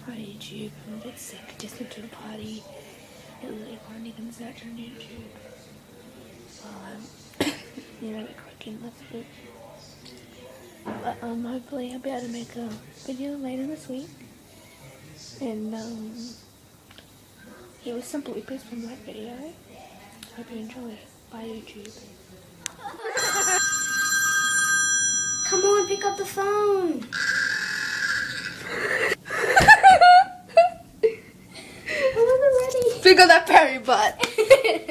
on YouTube. I'm a bit sick. Just went to a party. It was really fun. You can search on YouTube. Cooking this week. But hopefully I'll be able to make a video later this week. And it was some bloopers from that video. Hope you enjoy. Bye YouTube. Come on, pick up the phone. I wasn't ready. Pick up that berry butt.